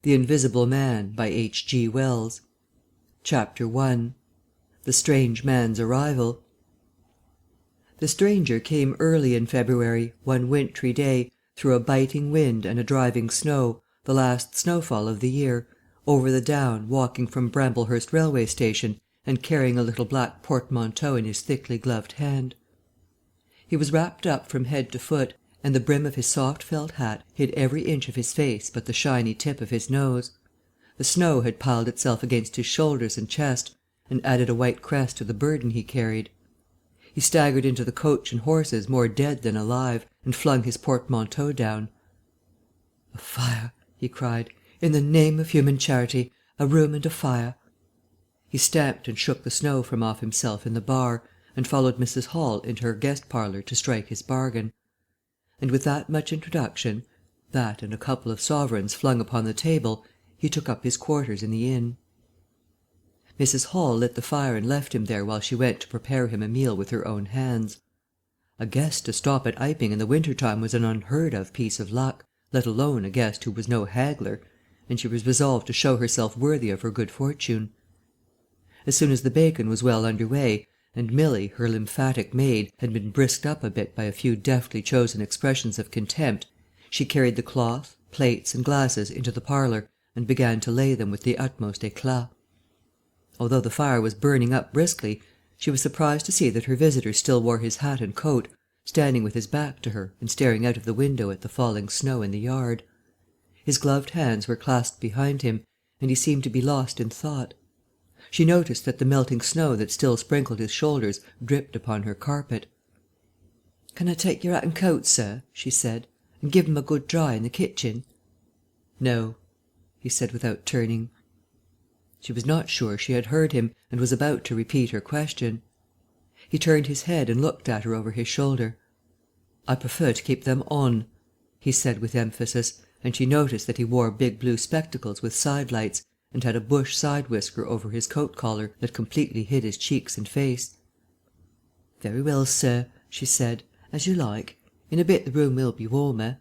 The Invisible Man by H.G. Wells. Chapter 1. The Strange Man's Arrival. The stranger came early in February, one wintry day, through a biting wind and a driving snow, the last snowfall of the year, over the down, walking from Bramblehurst railway station and carrying a little black portmanteau in his thickly gloved hand. He was wrapped up from head to foot, and the brim of his soft felt hat hid every inch of his face but the shiny tip of his nose. The snow had piled itself against his shoulders and chest, and added a white crest to the burden he carried. He staggered into the coach and horses more dead than alive, and flung his portmanteau down. "A fire!" he cried. "In the name of human charity, a room and a fire!" He stamped and shook the snow from off himself in the bar, and followed Mrs. Hall into her guest parlour to strike his bargain. And with that much introduction, that and a couple of sovereigns flung upon the table, he took up his quarters in the inn. Mrs. Hall lit the fire and left him there while she went to prepare him a meal with her own hands. A guest to stop at Iping in the winter time was an unheard of piece of luck, let alone a guest who was no haggler, and she was resolved to show herself worthy of her good fortune. As soon as the bacon was well under way, and Milly, her lymphatic maid, had been brisked up a bit by a few deftly chosen expressions of contempt, she carried the cloth, plates, and glasses into the parlour and began to lay them with the utmost éclat. Although the fire was burning up briskly, she was surprised to see that her visitor still wore his hat and coat, standing with his back to her and staring out of the window at the falling snow in the yard. His gloved hands were clasped behind him, and he seemed to be lost in thought. She noticed that the melting snow that still sprinkled his shoulders dripped upon her carpet. "Can I take your hat and coat, sir?" she said, "and give 'em a good dry in the kitchen?" "No," he said without turning. She was not sure she had heard him, and was about to repeat her question. He turned his head and looked at her over his shoulder. "I prefer to keep them on," he said with emphasis, and she noticed that he wore big blue spectacles with side lights, and had a bush side whisker over his coat collar that completely hid his cheeks and face. "Very well, sir," she said, "as you like. In a bit the room will be warmer."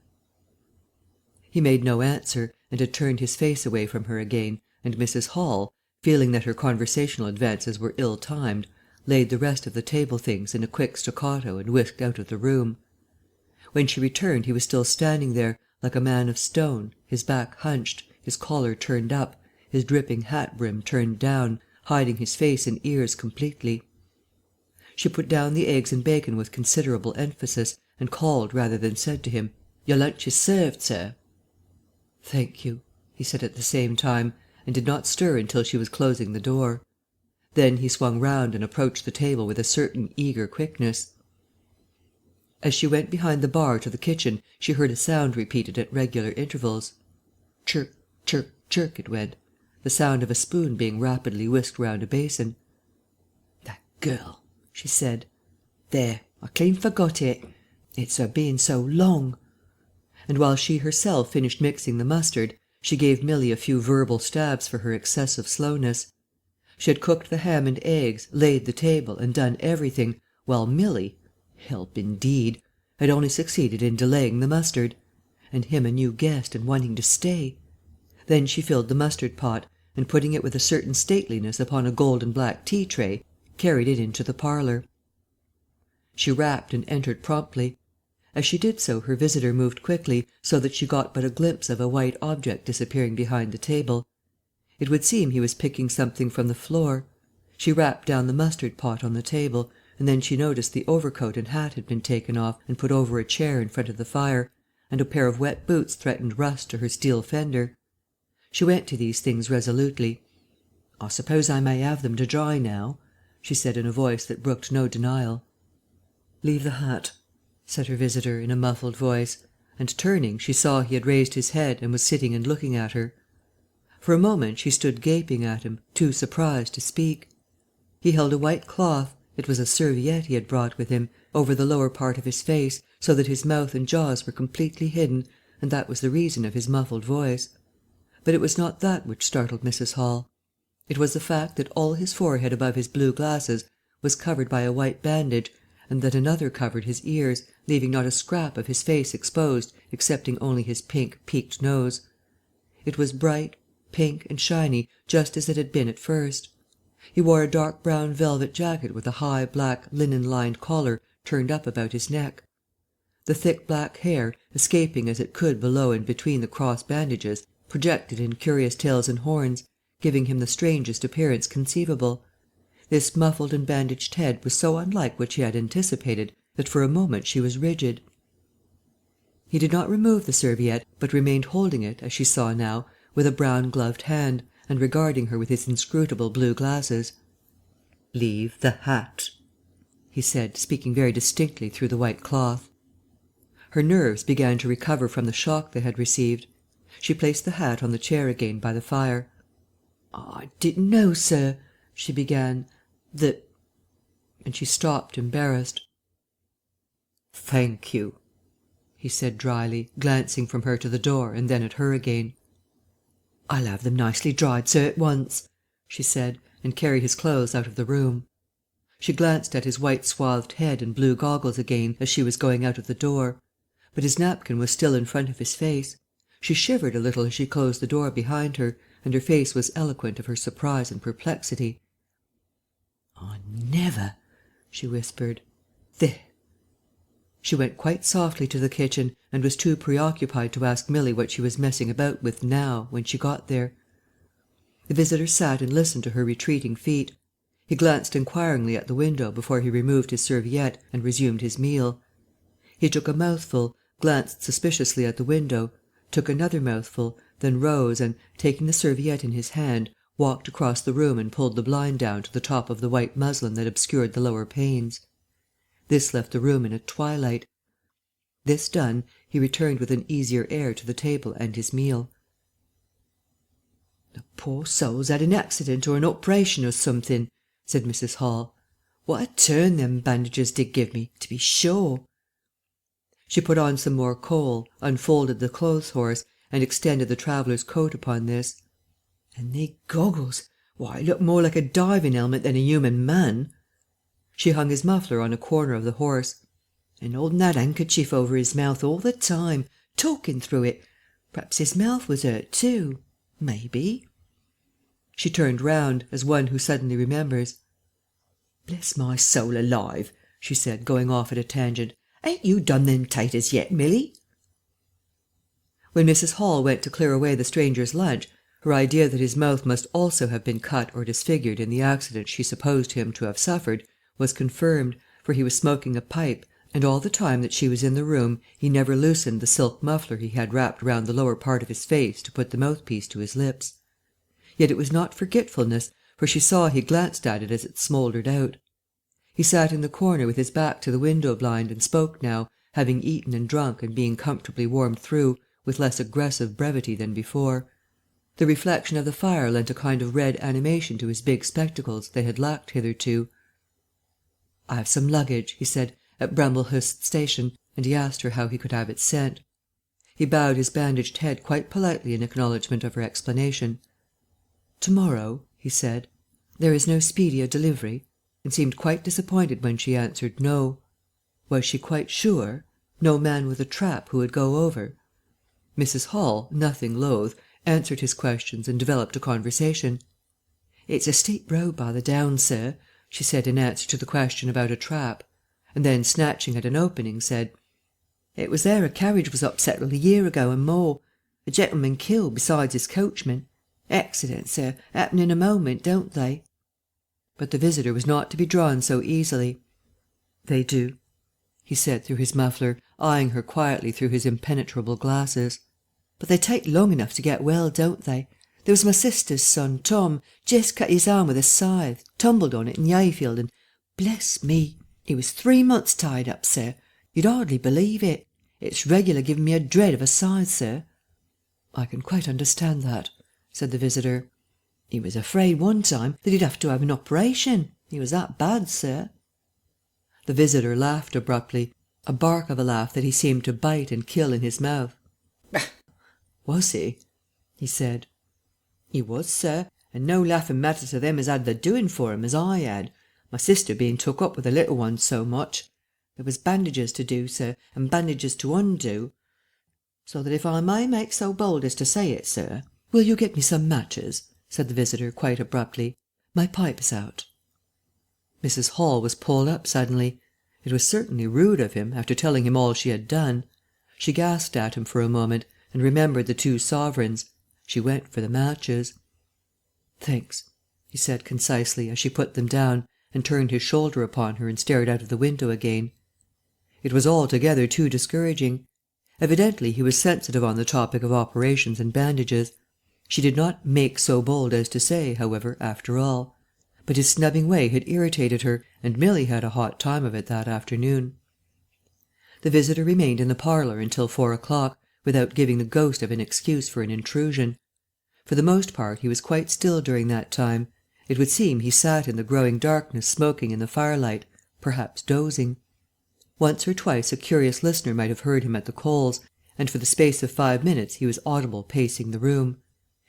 He made no answer, and had turned his face away from her again, and Mrs. Hall, feeling that her conversational advances were ill-timed, laid the rest of the table things in a quick staccato and whisked out of the room. When she returned he was still standing there, like a man of stone, his back hunched, his collar turned up, his dripping hat brim turned down, hiding his face and ears completely. She put down the eggs and bacon with considerable emphasis, and called rather than said to him, "Your lunch is served, sir." "Thank you," he said at the same time, and did not stir until she was closing the door. Then he swung round and approached the table with a certain eager quickness. As she went behind the bar to the kitchen she heard a sound repeated at regular intervals. Chirk, chirk, chirk it went, the sound of a spoon being rapidly whisked round a basin. "That girl," she said. "There, I clean forgot it. It's her being so long." And while she herself finished mixing the mustard, she gave Milly a few verbal stabs for her excessive slowness. She had cooked the ham and eggs, laid the table, and done everything, while Milly, help indeed, had only succeeded in delaying the mustard. And him a new guest and wanting to stay. Then she filled the mustard pot, and putting it with a certain stateliness upon a gold and black tea tray, carried it into the parlour. She rapped and entered promptly. As she did so her visitor moved quickly, so that she got but a glimpse of a white object disappearing behind the table. It would seem he was picking something from the floor. She rapped down the mustard pot on the table, and then she noticed the overcoat and hat had been taken off and put over a chair in front of the fire, and a pair of wet boots threatened rust to her steel fender. She went to these things resolutely. "I suppose I may have them to dry now," she said in a voice that brooked no denial. "Leave the hat," said her visitor in a muffled voice, and turning she saw he had raised his head and was sitting and looking at her. For a moment she stood gaping at him, too surprised to speak. He held a white cloth, it was a serviette he had brought with him, over the lower part of his face, so that his mouth and jaws were completely hidden, and that was the reason of his muffled voice. But it was not that which startled Mrs. Hall. It was the fact that all his forehead above his blue glasses was covered by a white bandage, and that another covered his ears, leaving not a scrap of his face exposed excepting only his pink, peaked nose. It was bright, pink and shiny, just as it had been at first. He wore a dark brown velvet jacket with a high, black, linen-lined collar turned up about his neck. The thick black hair, escaping as it could below and between the cross bandages, projected in curious tails and horns, giving him the strangest appearance conceivable. This muffled and bandaged head was so unlike what she had anticipated that for a moment she was rigid. He did not remove the serviette, but remained holding it, as she saw now, with a brown gloved hand, and regarding her with his inscrutable blue glasses. "Leave the hat," he said, speaking very distinctly through the white cloth. Her nerves began to recover from the shock they had received. She placed the hat on the chair again by the fire. "I didn't know, sir," she began, "that—" and she stopped, embarrassed. "Thank you," he said drily, glancing from her to the door and then at her again. "I'll have them nicely dried, sir, at once," she said, and carried his clothes out of the room. She glanced at his white swathed head and blue goggles again as she was going out of the door. But his napkin was still in front of his face. She shivered a little as she closed the door behind her, and her face was eloquent of her surprise and perplexity. "I never," she whispered. "There." She went quite softly to the kitchen, and was too preoccupied to ask Milly what she was messing about with now, when she got there. The visitor sat and listened to her retreating feet. He glanced inquiringly at the window before he removed his serviette and resumed his meal. He took a mouthful, glanced suspiciously at the window, took another mouthful, then rose and, taking the serviette in his hand, walked across the room and pulled the blind down to the top of the white muslin that obscured the lower panes. This left the room in a twilight. This done, he returned with an easier air to the table and his meal. "The poor soul's had an accident or an operation or something," said Mrs. Hall. "What a turn them bandages did give me, to be sure." She put on some more coal, unfolded the clothes horse, and extended the traveller's coat upon this. "And they goggles! Why, it looked more like a diving helmet than a human man." She hung his muffler on a corner of the horse. "And holding that handkerchief over his mouth all the time, talking through it. Perhaps his mouth was hurt too. Maybe." She turned round, as one who suddenly remembers. "Bless my soul alive," she said, going off at a tangent. "Ain't you done them taters yet, Milly?" When Mrs. Hall went to clear away the stranger's lunch, her idea that his mouth must also have been cut or disfigured in the accident she supposed him to have suffered was confirmed, for he was smoking a pipe, and all the time that she was in the room he never loosened the silk muffler he had wrapped round the lower part of his face to put the mouthpiece to his lips. Yet it was not forgetfulness, for she saw he glanced at it as it smouldered out. He sat in the corner with his back to the window blind and spoke now, having eaten and drunk and being comfortably warmed through, with less aggressive brevity than before. The reflection of the fire lent a kind of red animation to his big spectacles they had lacked hitherto. "I have some luggage," he said, "at Bramblehurst station," and he asked her how he could have it sent. He bowed his bandaged head quite politely in acknowledgment of her explanation. "To-morrow," he said. "There is no speedier delivery?" and seemed quite disappointed when she answered no. Was she quite sure? No man with a trap who would go over? Mrs. Hall, nothing loath, answered his questions and developed a conversation. "It's a steep road by the Downs, sir," she said in answer to the question about a trap, and then, snatching at an opening, said, "It was there a carriage was upset a year ago and more. A gentleman killed besides his coachman. Accidents, sir, happen in a moment, don't they?" But the visitor was not to be drawn so easily. "They do," he said through his muffler, eyeing her quietly through his impenetrable glasses. "But they take long enough to get well, don't they? There was my sister's son, Tom, just cut his arm with a scythe, tumbled on it in the hayfield, and, bless me, he was 3 months tied up, sir. You'd hardly believe it. It's regular giving me a dread of a scythe, sir." "I can quite understand that," said the visitor. "He was afraid one time that he'd have to have an operation. He was that bad, sir." The visitor laughed abruptly, a bark of a laugh that he seemed to bite and kill in his mouth. "Was he?" he said. "He was, sir, and no laughing matter to them as had the doing for him as I had, my sister being took up with the little ones so much. There was bandages to do, sir, and bandages to undo. So that if I may make so bold as to say it, sir, "Will you get me some matches?" said the visitor, quite abruptly. "My pipe is out." Mrs. Hall was pulled up suddenly. It was certainly rude of him, after telling him all she had done. She gasped at him for a moment, and remembered the 2 sovereigns. She went for the matches. "Thanks," he said concisely, as she put them down, and turned his shoulder upon her and stared out of the window again. It was altogether too discouraging. Evidently he was sensitive on the topic of operations and bandages. She did not make so bold as to say, however, after all. But his snubbing way had irritated her, and Milly had a hot time of it that afternoon. The visitor remained in the parlour until 4 o'clock, without giving the ghost of an excuse for an intrusion. For the most part he was quite still during that time. It would seem he sat in the growing darkness smoking in the firelight, perhaps dozing. Once or twice a curious listener might have heard him at the coals, and for the space of 5 minutes he was audible pacing the room.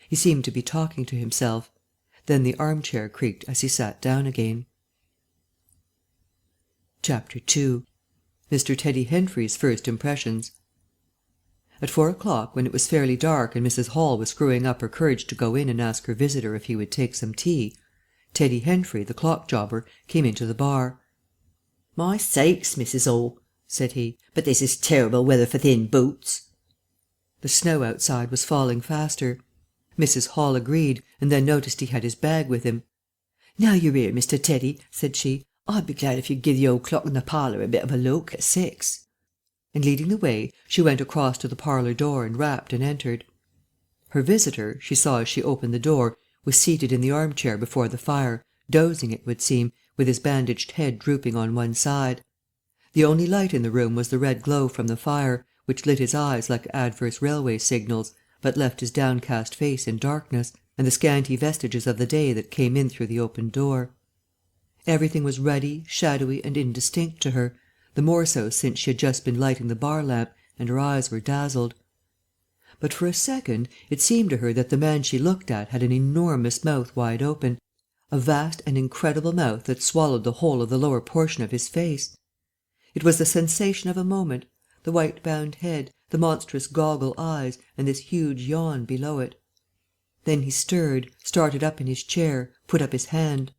He seemed to be talking to himself. Then the armchair creaked as he sat down again. Chapter 2. Mr. Teddy Henfrey's First Impressions. At 4 o'clock, when it was fairly dark and Mrs. Hall was screwing up her courage to go in and ask her visitor if he would take some tea, Teddy Henfrey, the clock jobber, came into the bar. "My sakes, Mrs. Hall," said he, "but this is terrible weather for thin boots." The snow outside was falling faster. Mrs. Hall agreed, and then noticed he had his bag with him. "Now you're here, Mr. Teddy," said she, "I'd be glad if you'd give the old clock in the parlour a bit of a look at 6." And leading the way, she went across to the parlour door and rapped and entered. Her visitor, she saw as she opened the door, was seated in the armchair before the fire, dozing, it would seem, with his bandaged head drooping on one side. The only light in the room was the red glow from the fire, which lit his eyes like adverse railway signals, but left his downcast face in darkness, and the scanty vestiges of the day that came in through the open door. Everything was ruddy, shadowy, and indistinct to her, the more so since she had just been lighting the bar lamp, and her eyes were dazzled. But for a second it seemed to her that the man she looked at had an enormous mouth wide open, a vast and incredible mouth that swallowed the whole of the lower portion of his face. It was the sensation of a moment, the white bound head, the monstrous goggle eyes, and this huge yawn below it. Then he stirred, started up in his chair, put up his hand.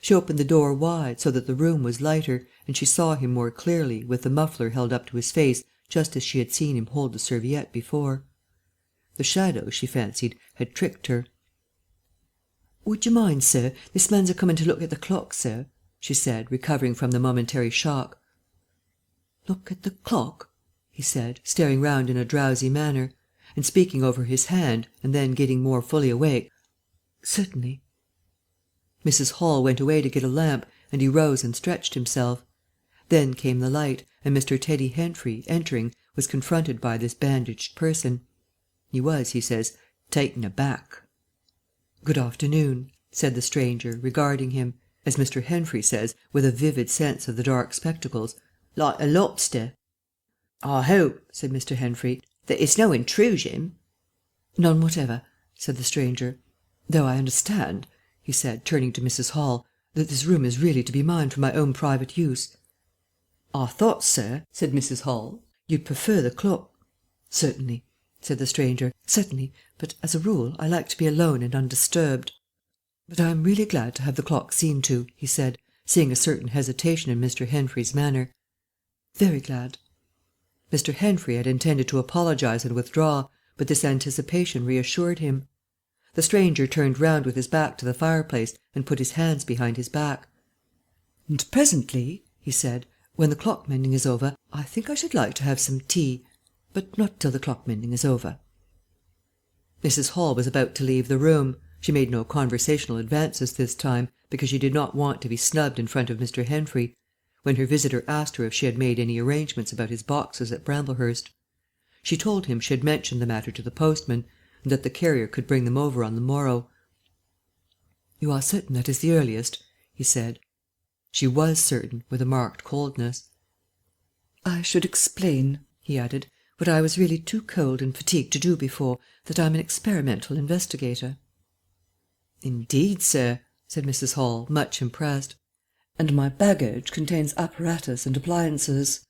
She opened the door wide, so that the room was lighter, and she saw him more clearly, with the muffler held up to his face just as she had seen him hold the serviette before. The shadow, she fancied, had tricked her. "Would you mind, sir, this man's a coming to look at the clock, sir," she said, recovering from the momentary shock. "Look at the clock?" he said, staring round in a drowsy manner, and speaking over his hand, and then getting more fully awake. "Certainly." Mrs. Hall went away to get a lamp, and he rose and stretched himself. Then came the light, and Mr. Teddy Henfrey, entering, was confronted by this bandaged person. He was, he says, "taken aback." "Good afternoon," said the stranger, regarding him, as Mr. Henfrey says, with a vivid sense of the dark spectacles, "like a lobster." "I hope," said Mr. Henfrey, "that it's no intrusion." "None whatever," said the stranger. "Though I understand," he said, turning to Mrs. Hall, "that this room is really to be mine for my own private use." "I thought, sir," said Mrs. Hall, "you'd prefer the clock." "Certainly," said the stranger, "certainly, but as a rule I like to be alone and undisturbed. But I am really glad to have the clock seen to," he said, seeing a certain hesitation in Mr. Henfrey's manner. "Very glad." Mr. Henfrey had intended to apologise and withdraw, but this anticipation reassured him. The stranger turned round with his back to the fireplace and put his hands behind his back. "And presently," he said, "when the clock mending is over, I think I should like to have some tea, but not till the clock mending is over." Mrs. Hall was about to leave the room. She made no conversational advances this time, because she did not want to be snubbed in front of Mr. Henfrey, when her visitor asked her if she had made any arrangements about his boxes at Bramblehurst. She told him she had mentioned the matter to the postman, and that the carrier could bring them over on the morrow. "You are certain that is the earliest?" he said. She was certain, with a marked coldness. "I should explain," he added, "what I was really too cold and fatigued to do before, that I'm an experimental investigator." "Indeed, sir," said Mrs. Hall, much impressed. "And my baggage contains apparatus and appliances."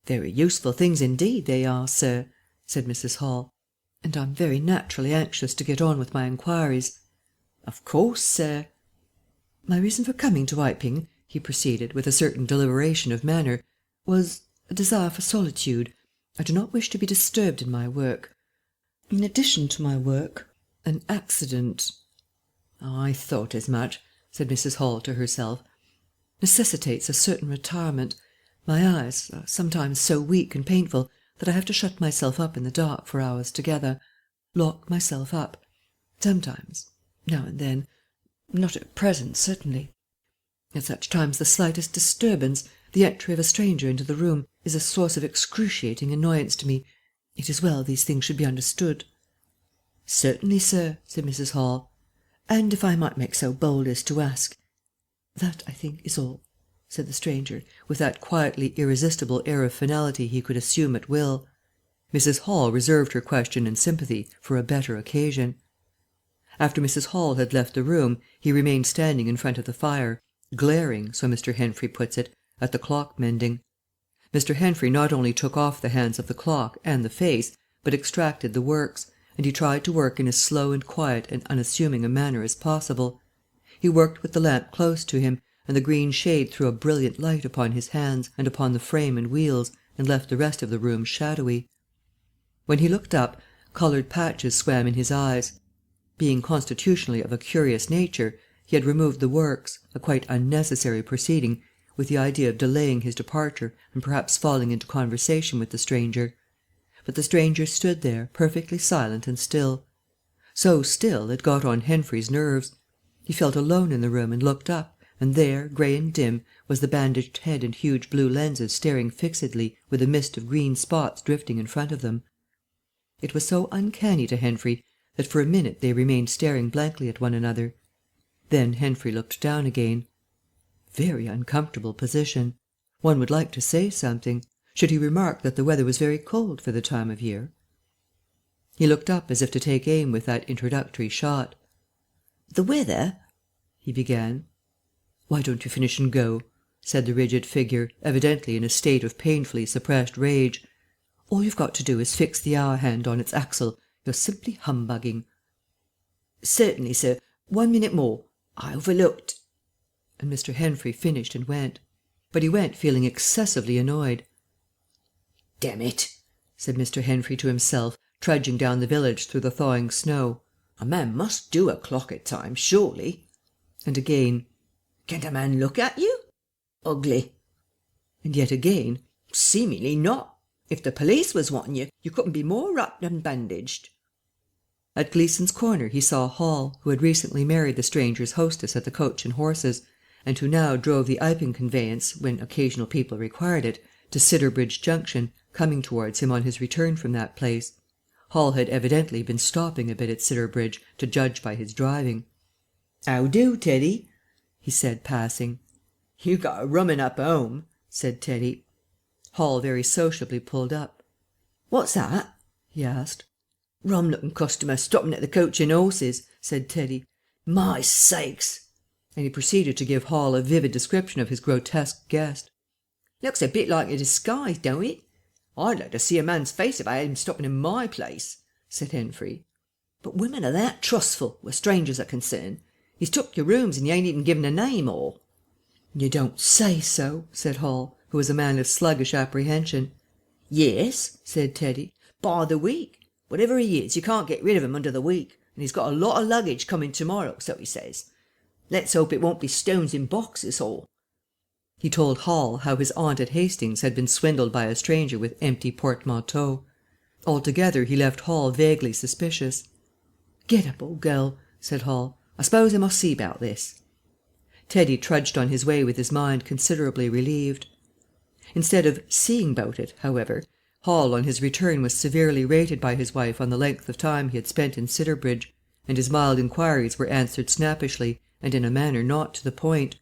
"Very useful things indeed they are, sir," said Mrs. Hall. and I'm very naturally anxious to get on with my inquiries." "Of course, sir." "My reason for coming to Iping," he proceeded, with a certain deliberation of manner, "was a desire for solitude. I do not wish to be disturbed in my work. In addition to my work, an accident—" "I thought as much," said Mrs. Hall to herself, "necessitates a certain retirement. My eyes are sometimes so weak and painful that I have to shut myself up in the dark for hours together, lock myself up. Sometimes, now and then, not at present, certainly. At such times the slightest disturbance, the entry of a stranger into the room, is a source of excruciating annoyance to me. It is well these things should be understood." "Certainly, sir," said Mrs. Hall. "And if I might make so bold as to ask—" "That, I think, is all," said the stranger, with that quietly irresistible air of finality he could assume at will. Mrs. Hall reserved her question and sympathy for a better occasion. After Mrs. Hall had left the room, he remained standing in front of the fire, glaring, so Mr. Henfrey puts it, at the clock mending. Mr. Henfrey not only took off the hands of the clock and the face, but extracted the works, and he tried to work in as slow and quiet and unassuming a manner as possible. He worked with the lamp close to him, and the green shade threw a brilliant light upon his hands and upon the frame and wheels, and left the rest of the room shadowy. When he looked up, coloured patches swam in his eyes. Being constitutionally of a curious nature, he had removed the works, a quite unnecessary proceeding, with the idea of delaying his departure and perhaps falling into conversation with the stranger. But the stranger stood there, perfectly silent and still. So still, it got on Henfrey's nerves. He felt alone in the room and looked up, and there, grey and dim, was the bandaged head and huge blue lenses staring fixedly, with a mist of green spots drifting in front of them. It was so uncanny to Henfrey that for a minute they remained staring blankly at one another. Then Henfrey looked down again. Very uncomfortable position. One would like to say something. Should he remark that the weather was very cold for the time of year? He looked up as if to take aim with that introductory shot. "The weather—" he began. "Why don't you finish and go?" said the rigid figure, evidently in a state of painfully suppressed rage. "All you've got to do is fix the hour hand on its axle. You're simply humbugging." "Certainly, sir. 1 minute more. I overlooked—" And Mr. Henfrey finished and went. But he went feeling excessively annoyed. "Damn it," said Mr. Henfrey to himself, trudging down the village through the thawing snow. "A man must do a clock at times, surely." And again, "Can't a man look at you? Ugly." And yet again, "Seemingly not. If the police was wanting you, you couldn't be more wrapped and bandaged." At Gleeson's Corner he saw Hall, who had recently married the stranger's hostess at the Coach and Horses, and who now drove the Iping conveyance, when occasional people required it, to Sidderbridge Junction, coming towards him on his return from that place. Hall had evidently been stopping a bit at Sidderbridge, to judge by his driving. "How do, Teddy?" he said, passing. "You got a rum 'un up home," said Teddy. Hall very sociably pulled up. "What's that?" he asked. "Rum-looking customer stopping at the Coach and Horses," said Teddy. "My sakes!" And he proceeded to give Hall a vivid description of his grotesque guest. "Looks a bit like a disguise, don't it? I'd like to see a man's face if I had him stopping in my place," said Henfrey. "But women are that trustful, where strangers are concerned. He's took your rooms and you ain't even given a name or—" "You don't say so," said Hall, who was a man of sluggish apprehension. "Yes," said Teddy, "by the week. Whatever he is, you can't get rid of him under the week, and he's got a lot of luggage coming to-morrow, so he says. Let's hope it won't be stones in boxes, or—" He told Hall how his aunt at Hastings had been swindled by a stranger with empty portmanteaux. Altogether he left Hall vaguely suspicious. "Get up, old girl," said Hall. "I suppose I must see about this." Teddy trudged on his way with his mind considerably relieved. Instead of "seeing about it," however, Hall on his return was severely rated by his wife on the length of time he had spent in Sidderbridge, and his mild inquiries were answered snappishly and in a manner not to the point.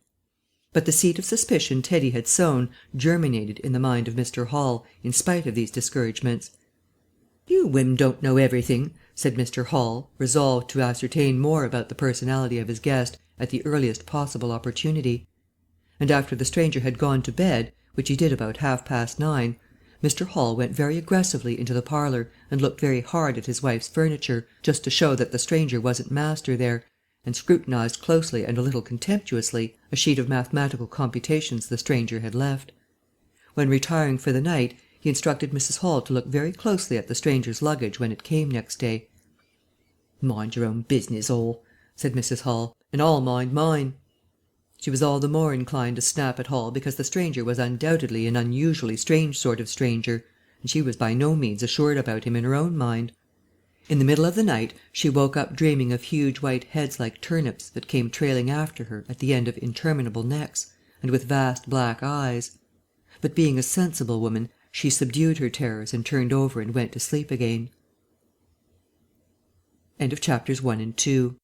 But the seed of suspicion Teddy had sown germinated in the mind of Mr. Hall in spite of these discouragements. "You women don't know everything," said Mr. Hall, resolved to ascertain more about the personality of his guest at the earliest possible opportunity. And after the stranger had gone to bed, which he did about 9:30, Mr. Hall went very aggressively into the parlour and looked very hard at his wife's furniture, just to show that the stranger wasn't master there, and scrutinized closely and a little contemptuously a sheet of mathematical computations the stranger had left. When retiring for the night, he instructed Mrs. Hall to look very closely at the stranger's luggage when it came next day. "Mind your own business, Hall," said Mrs. Hall, "and I'll mind mine." She was all the more inclined to snap at Hall because the stranger was undoubtedly an unusually strange sort of stranger, and she was by no means assured about him in her own mind. In the middle of the night she woke up dreaming of huge white heads like turnips that came trailing after her at the end of interminable necks, and with vast black eyes. But being a sensible woman, she subdued her terrors and turned over and went to sleep again. End of chapters 1 and 2.